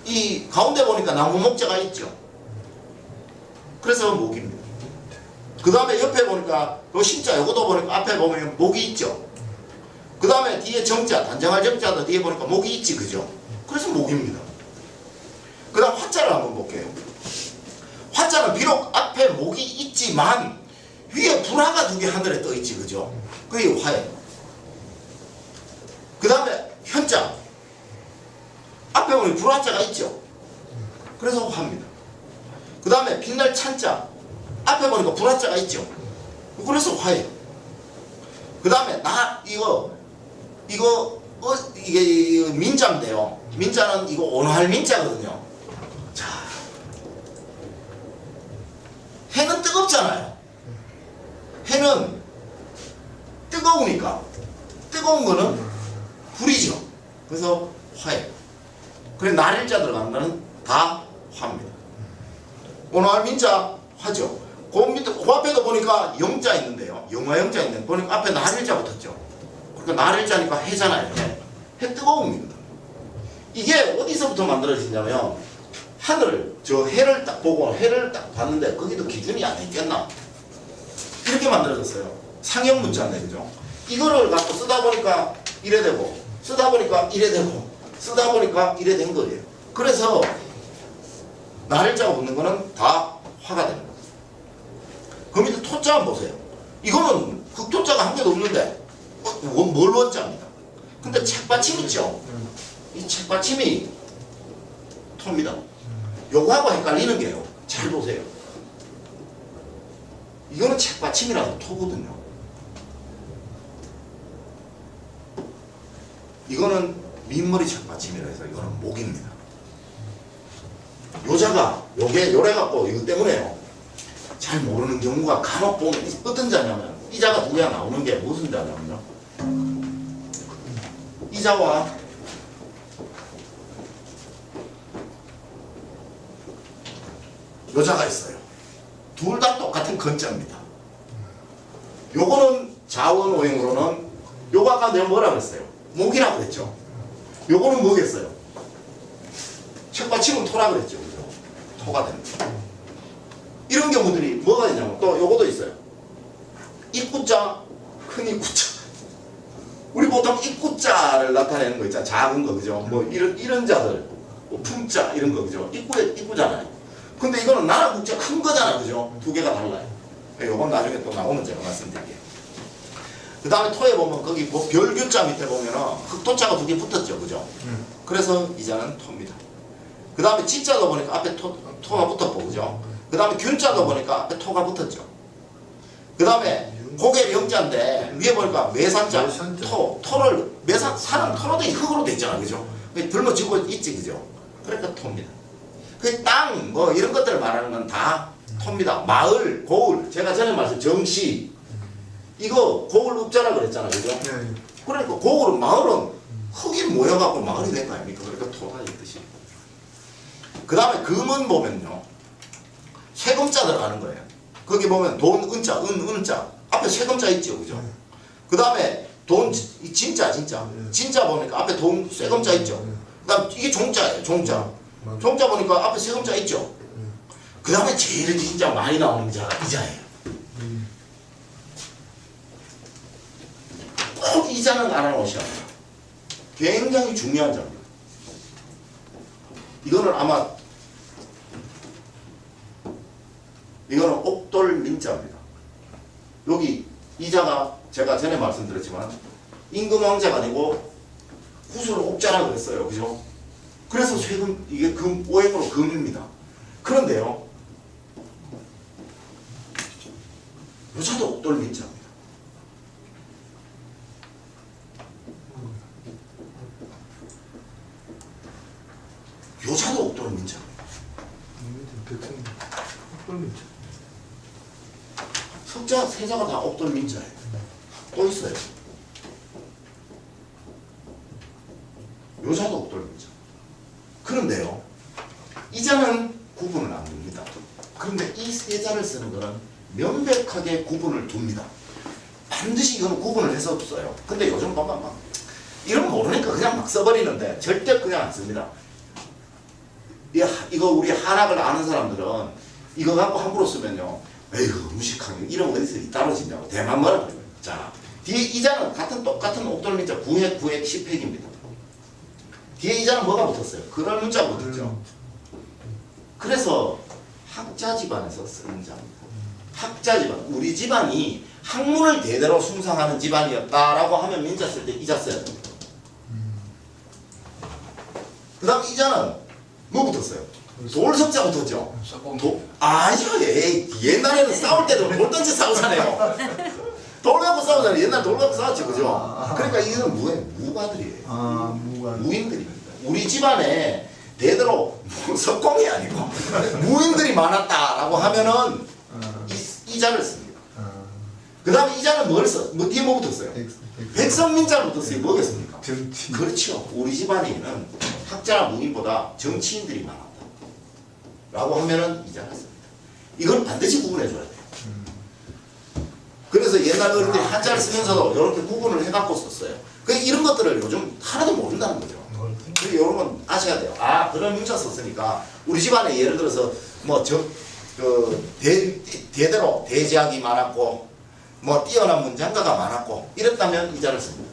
이 가운데 보니까 나무 목자가 있죠. 그래서 목입니다. 그 다음에 옆에 보니까 요 신자, 요거도 보니까 앞에 보면 목이 있죠. 그 다음에 뒤에 정자, 단정할 정자도 뒤에 보니까 목이 있지, 그죠? 그래서 목입니다. 그 다음 화자를 한번 볼게요. 화자는 비록 앞에 목이 있지만 위에 불화가 두 개 하늘에 떠 있지, 그죠? 그게 화예요. 그 다음에 현자, 앞에 보면 불화자가 있죠. 그래서 화입니다. 그 다음에 빛날 찬자, 앞에 보니까 불화자가 있죠. 그래서 화예요. 그 다음에 이게 민자인데요. 민자는 이거 온화할 민자거든요. 자, 해는 뜨겁잖아요. 해는 뜨거우니까 뜨거운 거는 불이죠. 그래서 화예요. 그래 날일자 들어가는 거는 다 화입니다. 온화할 민자 화죠. 그 밑에 그 앞에도 보니까 영자 있는데요. 영화 영자 있는데 보니까 앞에 날일자 붙었죠. 그러니까 날일자니까 해잖아요. 해 뜨거움입니다. 이게 어디서부터 만들어지냐면 하늘을 저 해를 딱 보고 해를 딱 봤는데 거기도 기준이 안 있겠나 이렇게 만들어졌어요. 상형 문자인데, 그죠? 이거를 갖고 쓰다 보니까 이래 되고 쓰다 보니까 이래 되고 쓰다 보니까 이래 된 거예요. 그래서 날일자가 붙는 거는 다 화가 되는 거예요. 그 밑에 토자 한번 보세요. 이거는 흑토자가 한 개도 없는데 뭘 원자입니다. 근데 책받침 있죠? 이 책받침이 토입니다. 요거하고 헷갈리는 게요. 잘 보세요. 이거는 책받침이라서 토거든요. 이거는 민머리 책받침이라 해서 이거는 목입니다. 요자가 요래 갖고 이거 때문에요. 잘 모르는 경우가 간혹 보면 어떤 자냐면 이 자가 두 개가 나오는 게 무슨 자냐면요. 이 자와 요자가 있어요. 둘 다 똑같은 건자입니다. 요거는 자원 오행으로는 요거 아까 내가 뭐라 그랬어요? 목이라고 그랬죠. 요거는 뭐겠어요? 책받침은 토라 그랬죠. 그죠? 토가 됩니다. 이런 경우들이 뭐가 있냐면 또 요거도 있어요. 입구자, 큰 입구자. 우리 보통 입구자를 나타내는 거 있잖아. 작은 거, 그죠? 뭐 이런 자들, 뭐 품자 이런 거, 그죠? 입구잖아요. 근데 이거는 나라 국자 큰 거잖아, 그죠? 두 개가 달라요. 요건 나중에 또 나오면 제가 말씀드릴게요. 그 다음에 토에 보면 거기 뭐 별규자 밑에 보면은 흑토자가 두 개 붙었죠, 그죠? 그래서 이자는 토입니다. 그 다음에 지자도 보니까 앞에 토가 붙었고, 그죠? 그 다음에 균자도 보니까 앞에 토가 붙었죠. 그 다음에 고개 영자인데 위에 보니까 매산자, 토를 산은 토로 돼 흙으로 돼 있잖아, 그죠? 불모 지고 있지, 그죠? 그러니까 토입니다. 그 땅 뭐 이런 것들을 말하는 건 다 토입니다. 마을, 고을, 제가 전에 말씀 정시 이거 고을 읍자라 그랬잖아, 그죠? 네. 그러니까 고을은 마을은 흙이 모여갖고 마을이 된 거 아닙니까? 그러니까 토다 이 뜻이. 그 다음에 금은 보면요, 세금자 들어가는 거예요. 거기 보면 돈, 은자, 은자 앞에 세금자 있죠, 그죠? 그 다음에 돈, 진짜 보니까 앞에 돈, 세금자 있죠. 그 다음 이게 종자예요, 종자. 종자 보니까 앞에 세금자 있죠. 그 다음에 제일 진짜 많이 나오는 자가 이자예요. 꼭 이자는 알아놓으셔야 돼요. 굉장히 중요한 자입니다. 이거는 아마 이거는 옥돌민자입니다. 여기 이자가 제가 전에 말씀드렸지만 임금왕자가 아니고 후수를 옥자라고 그랬어요, 그죠? 그래서 세금 이게 금 오행으로 금입니다. 그런데요, 여자도 옥돌민자입니다. 여자도 옥돌민자입니다. 석자, 세자가 다 옥돌민자예요. 또 있어요. 여자도 옥돌민자. 그런데요, 이자는 구분을 안 둡니다. 그런데 이 세자를 쓰는 거는 명백하게 구분을 둡니다. 반드시 이거는 구분을 해서 써요. 근데 요즘 보면 막 이런 모르니까 그냥 막 써버리는데 절대 그냥 안 씁니다. 이거 우리 한학을 아는 사람들은 이거 갖고 함부로 쓰면요, 에이구 무식하게 이런 거 어디서 따로진다고 대만 뭐라 그래요. 자, 뒤에 이자는 똑같은 옥돌민자 9획 10획입니다. 뒤에 이자는 뭐가 붙었어요? 그럴 문자가 붙었죠. 그래서 학자 집안에서 쓰는 자입니다. 학자 집안, 우리 집안이 학문을 대대로 숭상하는 집안이었다라고 하면 민자 쓸 때 이자 써야 됩니다. 그 다음 이자는 뭐 붙었어요? 돌석자 붙었죠? 아니요, 옛날에는 싸울 때도 돌 던져 싸우잖아요. 돌 갖고 싸우잖아요. 옛날 돌 갖고 싸웠죠, 그죠? 그러니까 이건 무가들이에요. 무인들입니다. 우리 집안에 대대로 석공이 아니고 무인들이 많았다라고 하면은 이자를 씁니다. 그 다음에 이자는 뭘 써? 뭐 뒤에 뭐 붙었어요? 백성민자를 붙었어요. 뭐겠습니까? 정치. 그렇죠. 우리 집안에는 학자나 무인보다 정치인들이 많았다 라고 하면은 이자를 씁니다. 이건 반드시 구분해 줘야 돼요. 그래서 옛날 어른들이 한자를 쓰면서도 이렇게 구분을 해갖고 썼어요. 이런 것들을 요즘 하나도 모른다는 거죠. 그래서 이런 건 아셔야 돼요. 아, 그런 문자 썼으니까 우리 집안에 예를 들어서 뭐 대대로 대제학이 많았고 뭐 뛰어난 문장가가 많았고 이랬다면 이자를 씁니다.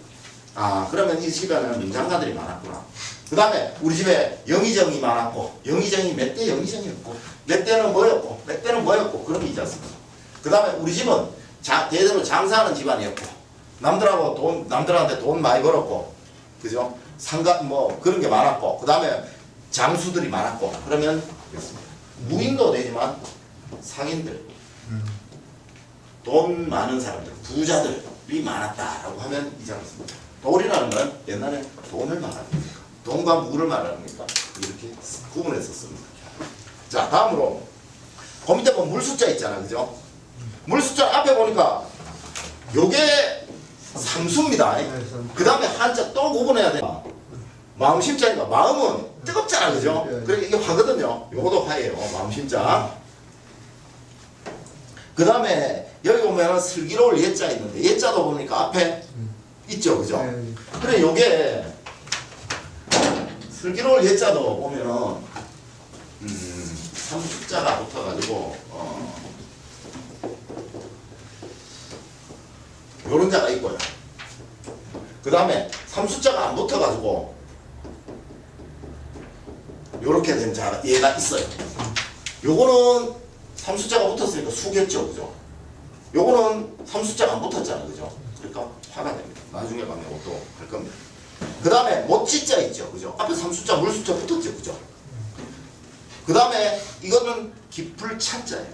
아, 그러면 이 집안에는 문장가들이 많았구나. 그 다음에 우리 집에 영의정이 많았고 영의정이 몇 대 영의정이었고 몇 대는 뭐였고 몇 대는 뭐였고 그런 게 이자 씁니다. 그 다음에 우리 집은 대대로 장사하는 집안이었고 남들한테 돈 많이 벌었고, 그죠? 상가 뭐 그런 게 많았고, 그 다음에 장수들이 많았고, 그러면 무인도 되지만 상인들, 돈 많은 사람들, 부자들이 많았다라고 하면 이자를 씁니다. 돌이라는 건 옛날에 돈을 말하는 거니까, 돈과 무를 말하는 거니까 이렇게 구분해서 씁니다. 자, 다음으로 그 밑에 보면 물숫자 있잖아, 그죠? 물숫자 앞에 보니까 요게 상수입니다. 그 다음에 한자 또 구분해야 돼. 마음심자니까 마음은 뜨겁잖아, 그죠? 그러니까 이게 화거든요. 요것도 화예요. 마음심자. 그 다음에 여기 보면 슬기로울 예자 있는데 예자도 보니까 앞에 있죠, 그죠? 그래 요게 슬기로울 예자도 보면은 3숫자가 붙어가지고 요런 자가 있고요. 그 다음에 3숫자가 안 붙어가지고 요렇게 된 자가 얘가 있어요. 요거는 3숫자가 붙었으니까 수겠죠, 그죠? 요거는 3숫자가 안 붙었잖아요, 그죠? 그러니까 화가 됩니다. 나중에 가면 또 할 겁니다. 그 다음에 못지자 있죠, 그죠? 앞에 3숫자 물숫자 붙었죠, 그죠? 그 다음에 이거는 깊을 찬자예요.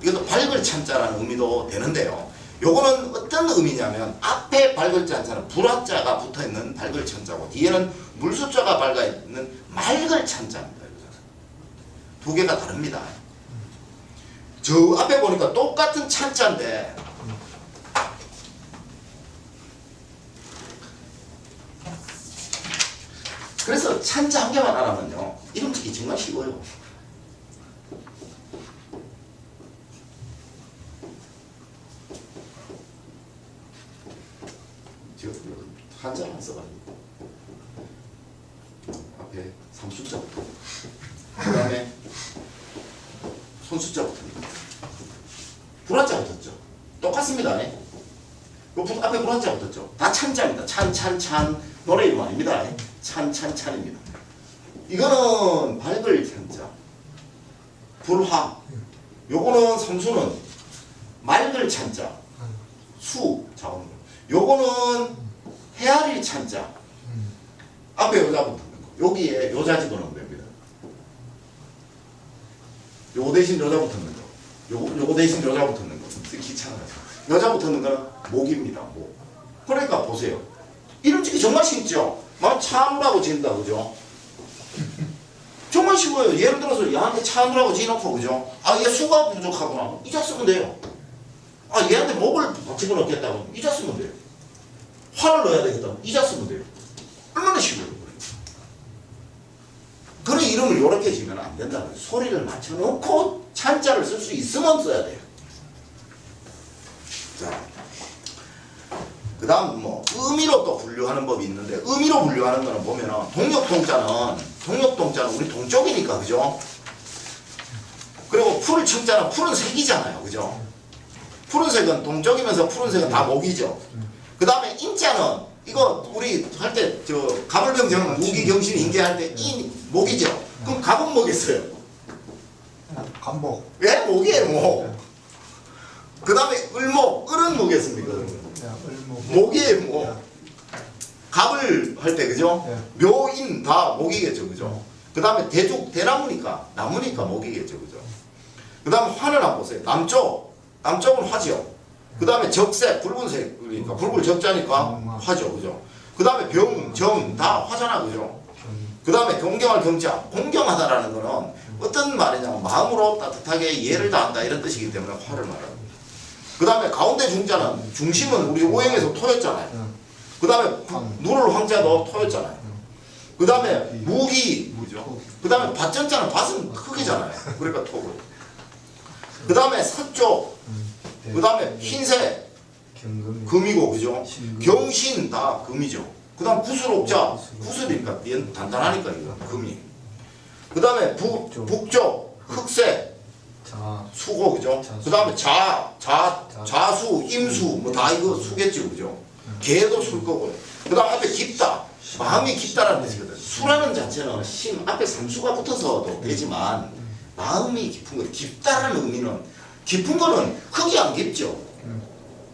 이것도 밝을 찬자라는 의미도 되는데요. 요거는 어떤 의미냐면 앞에 밝을 찬자는 불화자가 붙어있는 밝을 찬자고 뒤에는 물숫자가 밝아있는 맑을 찬자입니다. 두 개가 다릅니다. 저 앞에 보니까 똑같은 찬자인데 그래서 찬자 한 개만 알아면요 이름 짓기 정말 쉬워요. 한자만 써가지고 앞에 3숫자부터 그 다음에 손숫자 붙습니다. 불화자 붙었죠. 똑같습니다. 요 앞에 불화자 붙었죠. 다 찬자입니다. 찬 노래 이름 아닙니다. 찬입니다. 이거는 밝을 찬자 불화. 요거는 삼수는 맑을 찬자 수 자원. 요거는 헤아릴 찬자 앞에 여자 붙는 거 여기에 여자 집어넣으면 됩니다. 요거 대신 여자 붙는 거 요거 대신 여자 붙는 거 귀찮아요. 여자 붙는 거는 목입니다. 목. 그러니까 보세요. 이름 짓기 정말 쉽죠? 막 차누라고 지은다 그죠? 정말 쉬워요. 예를 들어서 얘한테 차누라고 지어놓고 그죠? 아 얘 수가 부족하구나 이자 쓰면 돼요. 아 얘한테 목을 집어넣겠다고 이자 쓰면 돼요. 화를 넣어야 되겠다고 이자 쓰면 돼요. 얼마나 쉬워요. 그런 이름을 이렇게 지으면 안 된다는 거예요. 소리를 맞춰놓고 찬자를 쓸 수 있으면 써야 돼요. 자, 그 다음 뭐 의미로 또 분류하는 법이 있는데 의미로 분류하는 거는 보면은 동력동자는 우리 동쪽이니까 그죠? 그리고 푸른 청자는 푸른색이잖아요, 그죠? 푸른색은 동쪽이면서 푸른색은 다 목이죠. 그 다음에 인자는 이거 우리 할 때 저 가불병정 무기경신 인계할 때 인 목이죠. 그럼 갑은 뭐겠어요? 간목. 왜 목이에요, 목. 그 다음에 을목, 을은 뭐겠습니까? 목이에요, 목. 갑을 할 때 그죠? 묘인 다 목이겠죠, 그죠? 그 다음에 대죽 대나무니까 나무니까 목이겠죠, 그죠? 그 다음에 화는 한번 보세요. 남쪽은 화죠. 그 다음에 적색, 붉은색, 그러니까 붉을 적자니까 화죠, 그죠? 그 다음에 병, 정, 다 화잖아, 그죠? 그 다음에 경경할 경자, 공경하다라는 거는 어떤 말이냐면 마음으로 따뜻하게 이해를 다한다 이런 뜻이기 때문에 화를 말합니다. 그 다음에 가운데 중자는 중심은 우리 오행에서 토였잖아요. 그 다음에 누를 황자도 토였잖아요. 그 다음에 무기, 무죠? 그 다음에 밭전자는 밭은 흙이잖아요. 그러니까 토고. 그 다음에 서쪽, 그 다음에 흰색 금이고 그죠? 경신 다 금이죠. 그 다음 구슬옥자 구슬이니까 단단하니까 이거 금이. 그 다음에 북쪽 흑색 수고 그죠? 그 다음에 자수 임수 뭐 다 이거 수겠죠 그죠? 개도 술 거고요. 그 다음 앞에 깊다 마음이 깊다라는 뜻이거든. 수라는 자체는 심 앞에 삼수가 붙어서도 되지만 마음이 깊은 거예요. 깊다라는 의미는 깊은 거는 흙이 안 깊죠.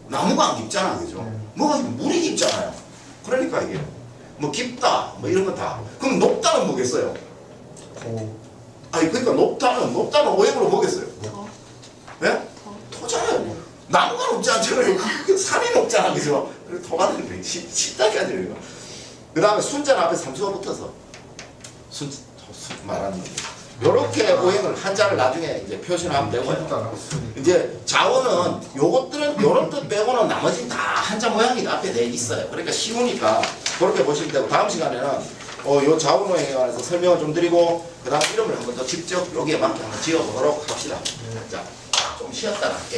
나무가 안 깊잖아, 그죠? 뭐가 물이 깊잖아요. 그러니까 이게 뭐 깊다, 뭐 이런 거 다. 그럼 높다는 뭐겠어요? 아니 그러니까 높다는 오행으로 뭐겠어요? 예? 토잖아요. 나무가 높지 않잖아요. 산이 높잖아, 그죠? 그래서 토가 되는 거 식당이 아니에요. 그 다음에 순자는 앞에 삼수가 붙어서 말하는 거예요. 요렇게 오행을 한자를 나중에 이제 표시하면 되고요. 이제 자원은 요것들은 요런 뜻 빼고는 나머지는 다 한자 모양이 앞에 돼 있어요. 그러니까 쉬우니까 그렇게 보시면 되고 다음 시간에는 요 자원 오행에 관해서 설명을 좀 드리고 그다음 이름을 한번 더 직접 여기에 맞게 한번 지어보도록 합시다. 자, 좀 쉬었다가 할게요.